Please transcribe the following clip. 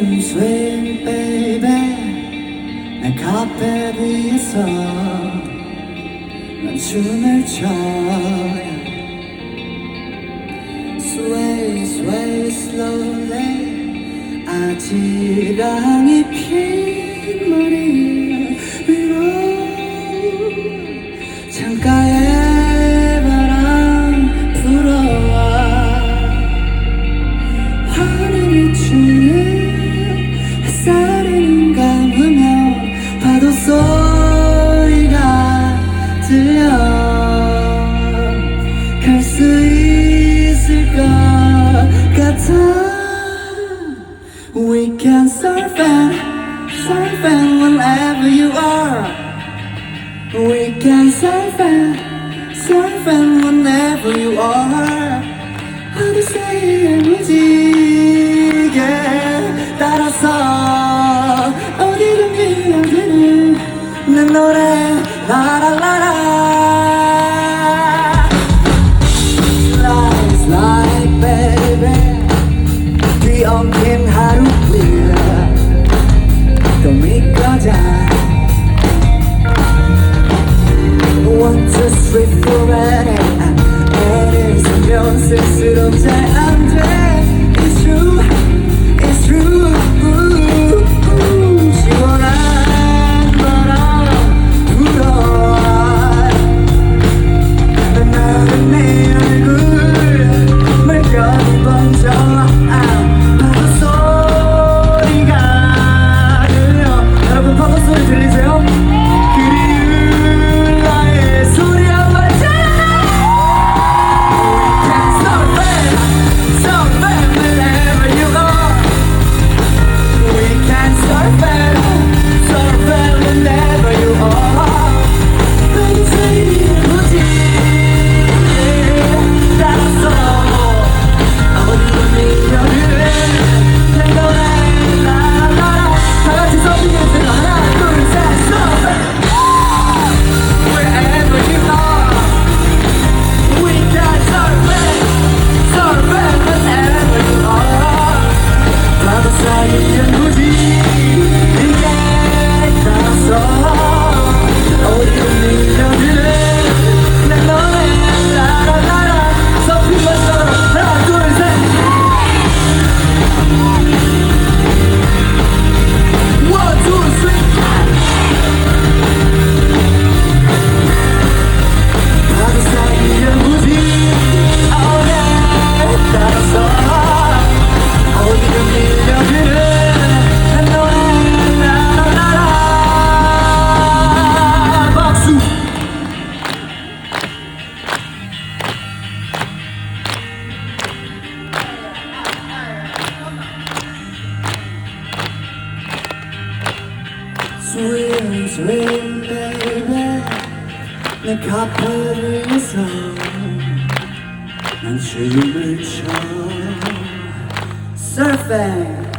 Swing, swing, baby. 내 카페 위에서 난 춤을 춰. Sway, sway, slowly. 아지랑이 핀 머리 위로 창가에 바람 불어와. 하늘이 추는 햇살을 감으며 파도 소리가 들려. 갈 수 있을 것 같아. We can surf and whenever you are. We can surf and whenever you are. 어느새 무지개 따라서 어디든 그려드는 내 노래 라라라라. Slice like baby. 뒤엉킨 하루 위에 또 믿거자. 1, 2, 3, 4 애를 쓰면 쓸수록 잘 안 돼. It's true, it's true. 시원한 바람 불어와. 나는 내 얼굴 물결이 번져. 파도 소리가 들려. 여러분 파도 소리 들리세요? 그리운 나의 소리 한 발짝. Swing, swing, baby. 내 카페 위에서 난 춤을 춰. Surfing.